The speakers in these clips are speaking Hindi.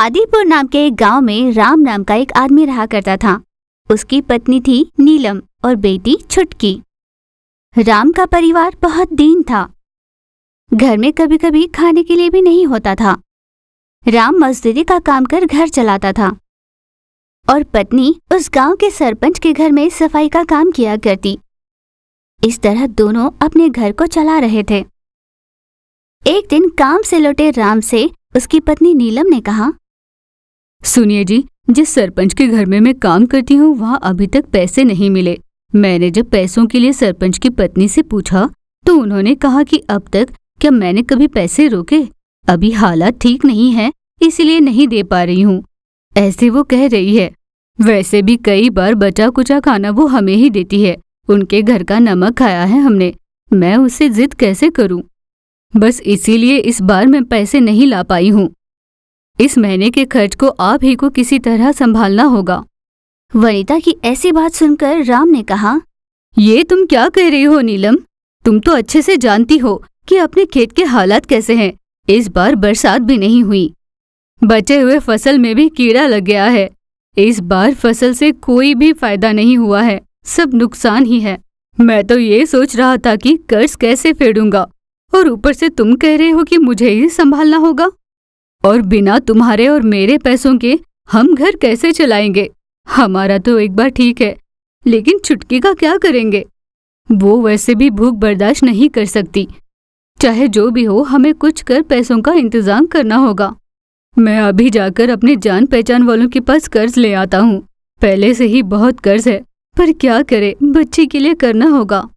आदिपुर नाम के एक गांव में राम नाम का एक आदमी रहा करता था। उसकी पत्नी थी नीलम और बेटी छुटकी। राम का परिवार बहुत दीन था। घर में कभी कभी खाने के लिए भी नहीं होता था। राम मजदूरी का काम कर घर चलाता था और पत्नी उस गांव के सरपंच के घर में सफाई का काम किया करती। इस तरह दोनों अपने घर को चला रहे थे। एक दिन काम से लौटे राम से उसकी पत्नी नीलम ने कहा, सुनिए जी, जिस सरपंच के घर में मैं काम करती हूँ वहाँ अभी तक पैसे नहीं मिले। मैंने जब पैसों के लिए सरपंच की पत्नी से पूछा तो उन्होंने कहा कि अब तक क्या मैंने कभी पैसे रोके? अभी हालात ठीक नहीं है इसलिए नहीं दे पा रही हूँ, ऐसे वो कह रही है। वैसे भी कई बार बचा कुचा खाना वो हमें ही देती है। उनके घर का नमक खाया है हमने, मैं उससे जिद कैसे करूँ? बस इसीलिए इस बार मैं पैसे नहीं ला पाई हूँ। इस महीने के खर्च को आप ही को किसी तरह संभालना होगा। वनिता की ऐसी बात सुनकर राम ने कहा, ये तुम क्या कह रही हो नीलम? तुम तो अच्छे से जानती हो कि अपने खेत के हालात कैसे हैं। इस बार बरसात भी नहीं हुई, बचे हुए फसल में भी कीड़ा लग गया है। इस बार फसल से कोई भी फायदा नहीं हुआ है, सब नुकसान ही है। मैं तो ये सोच रहा था कि कर्ज कैसे फेडूंगा और ऊपर से तुम कह रहे हो कि मुझे ही संभालना होगा। और बिना तुम्हारे और मेरे पैसों के हम घर कैसे चलाएंगे? हमारा तो एक बार ठीक है, लेकिन छुटकी का क्या करेंगे? वो वैसे भी भूख बर्दाश्त नहीं कर सकती। चाहे जो भी हो, हमें कुछ कर पैसों का इंतजाम करना होगा। मैं अभी जाकर अपने जान पहचान वालों के पास कर्ज ले आता हूँ। पहले से ही बहुत कर्ज है, पर क्या करे, बच्ची के लिए करना होगा।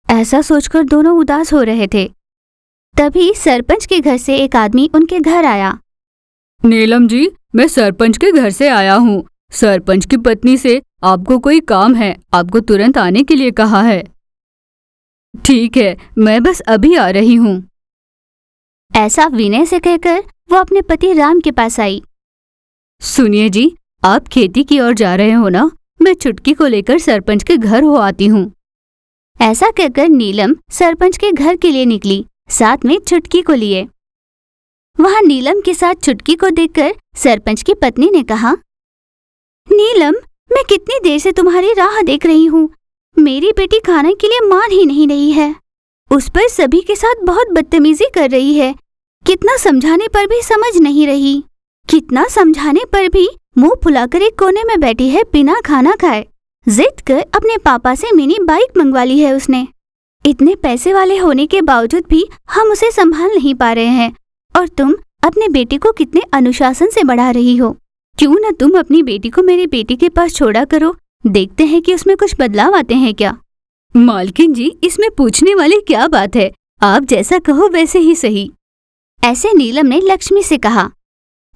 ऐसा सोचकर दोनों उदास हो रहे थे। तभी सरपंच के घर से एक आदमी उनके घर आया। नीलम जी, मैं सरपंच के घर से आया हूँ। सरपंच की पत्नी से आपको कोई काम है, आपको तुरंत आने के लिए कहा है। ठीक है, मैं बस अभी आ रही हूँ। ऐसा विनय से कहकर वो अपने पति राम के पास आई। सुनिए जी, आप खेती की ओर जा रहे हो ना? मैं छुटकी को लेकर सरपंच के घर हो आती हूँ। ऐसा कहकर नीलम सरपंच के घर के लिए निकली, साथ में छुटकी को लिए। वहां नीलम के साथ छुटकी को देखकर सरपंच की पत्नी ने कहा, नीलम, मैं कितनी देर से तुम्हारी राह देख रही हूँ। मेरी बेटी खाने के लिए मान ही नहीं रही है। उस पर सभी के साथ बहुत बदतमीजी कर रही है। कितना समझाने पर भी समझ नहीं रही। कितना समझाने पर भी मुंह फुलाकर एक कोने में बैठी है बिना खाना खाए। जिद कर अपने पापा से मिनी बाइक मंगवा ली है उसने। इतने पैसे वाले होने के बावजूद भी हम उसे संभाल नहीं पा रहे हैं, और तुम अपने बेटी को कितने अनुशासन से बढ़ा रही हो। क्यों न तुम अपनी बेटी को मेरी बेटी के पास छोड़ा करो, देखते हैं कि उसमें कुछ बदलाव आते हैं क्या। मालकिन जी, इसमें पूछने वाली क्या बात है? आप जैसा कहो वैसे ही सही। ऐसे नीलम ने लक्ष्मी से कहा।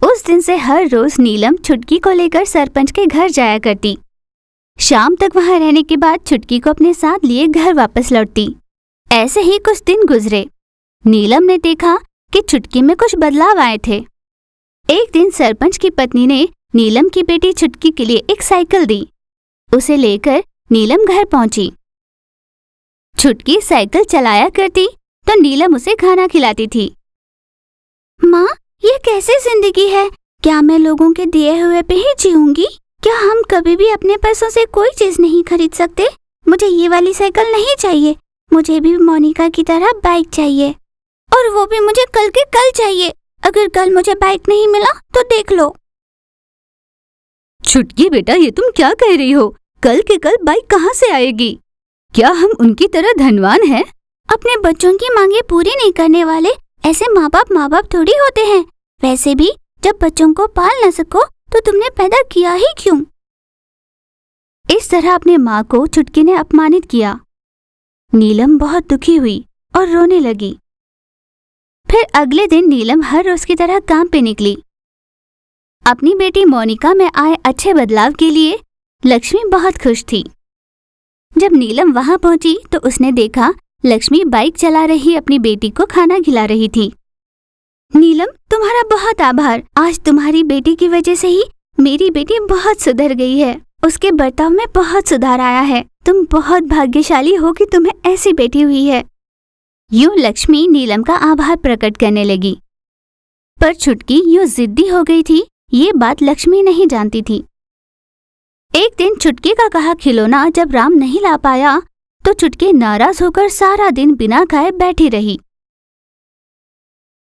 उस दिन से हर रोज नीलम छुटकी को लेकर सरपंच के घर जाया करती। शाम तक वहां रहने के बाद छुटकी को अपने साथ लिए घर वापस लौटती। ऐसे ही कुछ दिन गुजरे। नीलम ने देखा कि छुटकी में कुछ बदलाव आए थे। एक दिन सरपंच की पत्नी ने नीलम की बेटी छुटकी के लिए एक साइकिल दी। उसे लेकर नीलम घर पहुंची। छुटकी साइकिल चलाया करती तो नीलम उसे खाना खिलाती थी। माँ, ये कैसी जिंदगी है? क्या मैं लोगों के दिए हुए पे ही जीऊंगी? क्या हम कभी भी अपने पैसों से कोई चीज नहीं खरीद सकते? मुझे ये वाली साइकिल नहीं चाहिए। मुझे भी मोनिका की तरह बाइक चाहिए, और वो भी मुझे कल के कल चाहिए। अगर कल मुझे बाइक नहीं मिला तो देख लो। छुटकी बेटा, ये तुम क्या कह रही हो? कल के कल बाइक कहाँ से आएगी? क्या हम उनकी तरह धनवान हैं? अपने बच्चों की मांगे पूरी नहीं करने वाले ऐसे माँ बाप थोड़ी होते हैं। वैसे भी जब बच्चों को पाल न सको तो तुमने पैदा किया ही क्यों? इस तरह अपने माँ को छुटकी ने अपमानित किया। नीलम बहुत दुखी हुई और रोने लगी। फिर अगले दिन नीलम हर रोज की तरह काम पे निकली। अपनी बेटी मोनिका में आए अच्छे बदलाव के लिए लक्ष्मी बहुत खुश थी। जब नीलम वहां पहुंची तो उसने देखा लक्ष्मी बाइक चला रही अपनी बेटी को खाना खिला रही थी। नीलम, तुम्हारा बहुत आभार। आज तुम्हारी बेटी की वजह से ही मेरी बेटी बहुत सुधर गई है। उसके बर्ताव में बहुत सुधार आया है। तुम बहुत भाग्यशाली हो कि तुम्हें ऐसी बेटी हुई है। यूं लक्ष्मी नीलम का आभार प्रकट करने लगी। पर छुटकी यूं जिद्दी हो गई थी ये बात लक्ष्मी नहीं जानती थी। एक दिन चुटकी का कहा खिलौना जब राम नहीं ला पाया तो चुटकी नाराज होकर सारा दिन बिना खाए बैठी रही।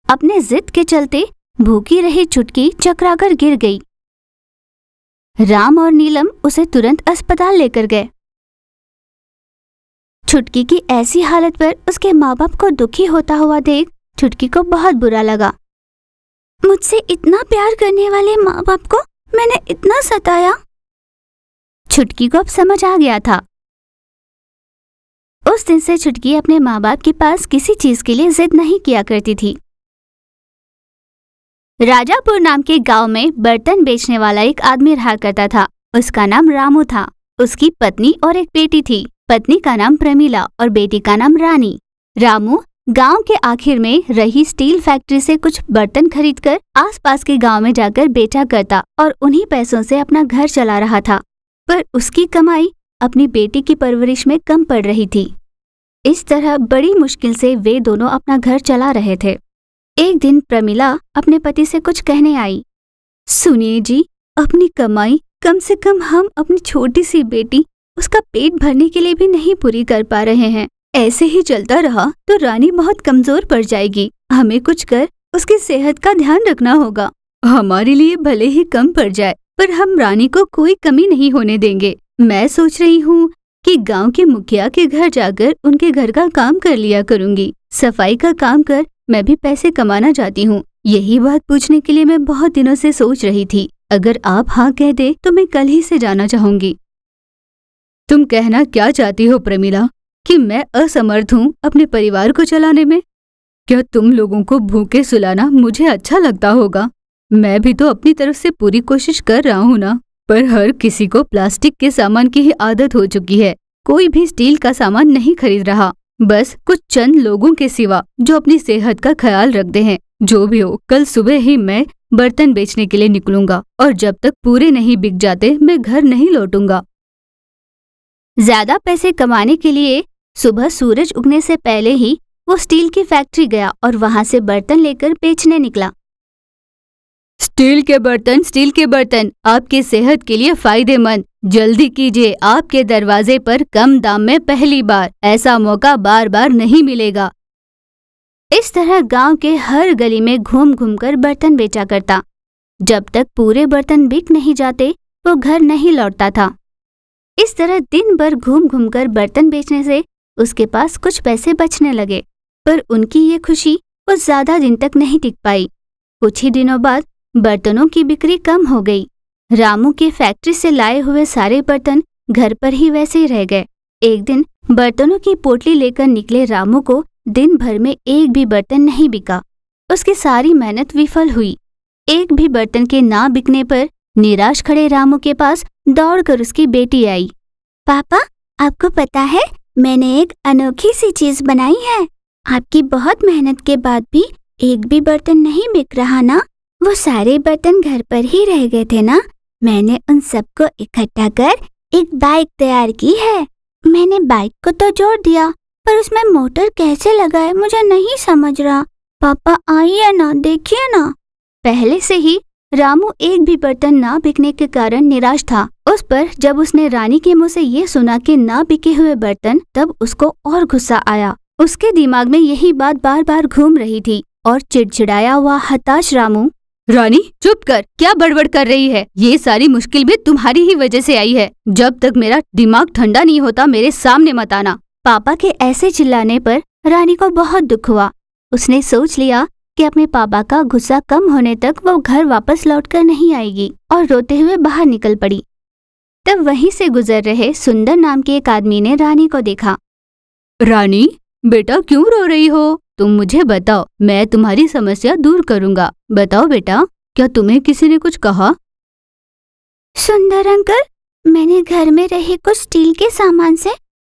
अपने जिद के चलते भूखी रही चुटकी चकराकर गिर गई। राम और नीलम उसे तुरंत अस्पताल लेकर गए। चुटकी की ऐसी हालत पर उसके माँ बाप को दुखी होता हुआ देख चुटकी को बहुत बुरा लगा। मुझसे इतना प्यार करने वाले माँ बाप को मैंने इतना सताया। चुटकी को अब समझ आ गया था। उस दिन से चुटकी अपने माँ बाप के पास किसी चीज के लिए जिद नहीं किया करती थी। राजापुर नाम के गांव में बर्तन बेचने वाला एक आदमी रहा करता था। उसका नाम रामू था। उसकी पत्नी और एक बेटी थी। पत्नी का नाम प्रमीला और बेटी का नाम रानी। रामू गांव के आखिर में रही स्टील फैक्ट्री से कुछ बर्तन खरीदकर आसपास के गांव में जाकर बेचा करता और उन्हीं पैसों से अपना घर चला रहा था। पर उसकी कमाई अपनी बेटी की परवरिश में कम पड़ रही थी। इस तरह बड़ी मुश्किल से वे दोनों अपना घर चला रहे थे। एक दिन प्रमीला अपने पति से कुछ कहने आई। सुनिए जी, अपनी कमाई कम से कम हम अपनी छोटी सी बेटी उसका पेट भरने के लिए भी नहीं पूरी कर पा रहे हैं। ऐसे ही चलता रहा तो रानी बहुत कमजोर पड़ जाएगी। हमें कुछ कर उसकी सेहत का ध्यान रखना होगा। हमारे लिए भले ही कम पड़ जाए पर हम रानी को कोई कमी नहीं होने देंगे। मैं सोच रही हूँ कि गांव के मुखिया के घर जाकर उनके घर का काम कर लिया करूँगी। सफाई का काम कर मैं भी पैसे कमाना चाहती हूँ। यही बात पूछने के लिए मैं बहुत दिनों से सोच रही थी। अगर आप हाँ कह दे तो मैं कल ही से जाना चाहूंगी। तुम कहना क्या चाहती हो प्रमीला? कि मैं असमर्थ हूँ अपने परिवार को चलाने में? क्या तुम लोगों को भूखे सुलाना मुझे अच्छा लगता होगा? मैं भी तो अपनी तरफ से पूरी कोशिश कर रहा हूँ ना। पर हर किसी को प्लास्टिक के सामान की ही आदत हो चुकी है। कोई भी स्टील का सामान नहीं खरीद रहा। बस कुछ चंद लोगों के सिवा जो अपनी सेहत का ख्याल रखते हैं। जो भी हो, कल सुबह ही मैं बर्तन बेचने के लिए निकलूंगा और जब तक पूरे नहीं बिक जाते मैं घर नहीं लौटूंगा। ज्यादा पैसे कमाने के लिए सुबह सूरज उगने से पहले ही वो स्टील की फैक्ट्री गया और वहां से बर्तन लेकर बेचने निकला। स्टील के बर्तन आपकी सेहत के लिए फायदेमंद। जल्दी कीजिए, आपके दरवाजे पर कम दाम में पहली बार। ऐसा मौका बार बार नहीं मिलेगा। इस तरह गांव के हर गली में घूम घूम कर बर्तन बेचा करता। जब तक पूरे बर्तन बिक नहीं जाते वो घर नहीं लौटता था। इस तरह दिन भर घूम घूम कर बर्तन बेचने से उसके पास कुछ पैसे बचने लगे। पर उनकी ये खुशी वो ज्यादा दिन तक नहीं टिक पाई। कुछ ही दिनों बाद बर्तनों की बिक्री कम हो गई। रामू के फैक्ट्री से लाए हुए सारे बर्तन घर पर ही वैसे ही रह गए। एक दिन बर्तनों की पोटली लेकर निकले रामू को दिन भर में एक भी बर्तन नहीं बिका। उसकी सारी मेहनत विफल हुई। एक भी बर्तन के ना बिकने पर निराश खड़े रामू के पास दौड़कर उसकी बेटी आई। पापा, आपको पता है मैंने एक अनोखी सी चीज बनाई है। आपकी बहुत मेहनत के बाद भी एक भी बर्तन नहीं बिक रहा ना। वो सारे बर्तन घर पर ही रह गए थे ना। मैंने उन सबको इकट्ठा कर एक बाइक तैयार की है। मैंने बाइक को तो जोड़ दिया पर उसमें मोटर कैसे लगाए मुझे नहीं समझ रहा। पापा आइए ना, देखिए ना। पहले से ही रामू एक भी बर्तन ना बिकने के कारण निराश था। उस पर जब उसने रानी के मुंह से ये सुना कि ना बिके हुए बर्तन, तब उसको और गुस्सा आया। उसके दिमाग में यही बात बार बार घूम रही थी और चिड़चिड़ाया हुआ हताश रामू, रानी चुप कर, क्या बड़बड़ कर रही है? ये सारी मुश्किल भी तुम्हारी ही वजह से आई है। जब तक मेरा दिमाग ठंडा नहीं होता मेरे सामने मत आना। पापा के ऐसे चिल्लाने पर रानी को बहुत दुख हुआ। उसने सोच लिया कि अपने पापा का गुस्सा कम होने तक वो घर वापस लौटकर नहीं आएगी और रोते हुए बाहर निकल पड़ी। तब वहीं से गुजर रहे सुंदर नाम के एक आदमी ने रानी को देखा। रानी बेटा, क्यों रो रही हो? तुम मुझे बताओ, मैं तुम्हारी समस्या दूर करूंगा। बताओ बेटा, क्या तुम्हें किसी ने कुछ कहा? सुंदर अंकल, मैंने घर में रहे कुछ स्टील के सामान से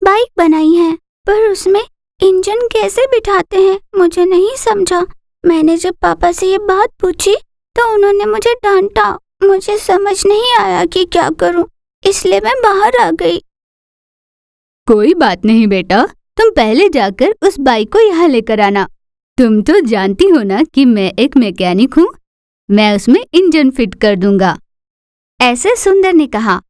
बाइक बनाई है, पर उसमें इंजन कैसे बिठाते हैं मुझे नहीं समझा। मैंने जब पापा से ये बात पूछी तो उन्होंने मुझे डांटा। मुझे समझ नहीं आया कि क्या करूं, इसलिए मैं बाहर आ गई। कोई बात नहीं बेटा, तुम पहले जाकर उस बाइक को यहाँ लेकर आना। तुम तो जानती हो ना कि मैं एक मैकेनिक हूँ। मैं उसमें इंजन फिट कर दूंगा। ऐसे सुंदर ने कहा।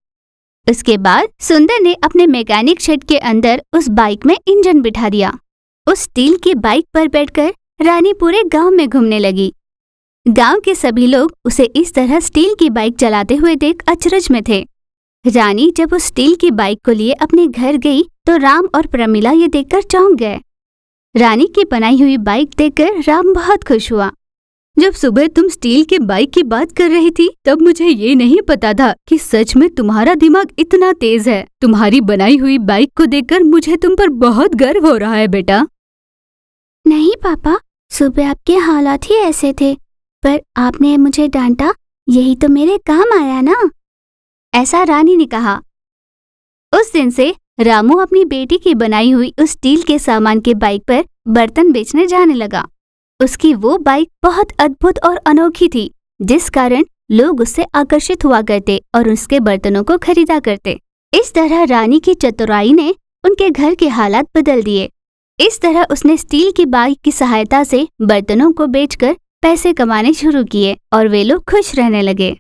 उसके बाद सुंदर ने अपने मैकेनिक शेड के अंदर उस बाइक में इंजन बिठा दिया। उस स्टील की बाइक पर बैठकर रानी पूरे गांव में घूमने लगी। गांव के सभी लोग उसे इस तरह स्टील की बाइक चलाते हुए देख अचरज में थे। रानी जब उस स्टील की बाइक को लिए अपने घर गई तो राम और प्रमिला ये देखकर चौंक गए। रानी की बनाई हुई बाइक देखकर राम बहुत खुश हुआ। जब सुबह तुम स्टील की बाइक की बात कर रही थी तब मुझे ये नहीं पता था कि सच में तुम्हारा दिमाग इतना तेज है। तुम्हारी बनाई हुई बाइक को देखकर मुझे तुम पर बहुत गर्व हो रहा है बेटा। नहीं पापा, सुबह आपके हालात ही ऐसे थे, पर आपने मुझे डांटा, यही तो मेरे काम आया ना, ऐसा रानी ने कहा। उस दिन से रामू अपनी बेटी की बनाई हुई उस स्टील के सामान के बाइक पर बर्तन बेचने जाने लगा। उसकी वो बाइक बहुत अद्भुत और अनोखी थी, जिस कारण लोग उससे आकर्षित हुआ करते और उसके बर्तनों को खरीदा करते। इस तरह रानी की चतुराई ने उनके घर के हालात बदल दिए। इस तरह उसने स्टील की बाइक की सहायता से बर्तनों को बेचकर पैसे कमाने शुरू किए और वे लोग खुश रहने लगे।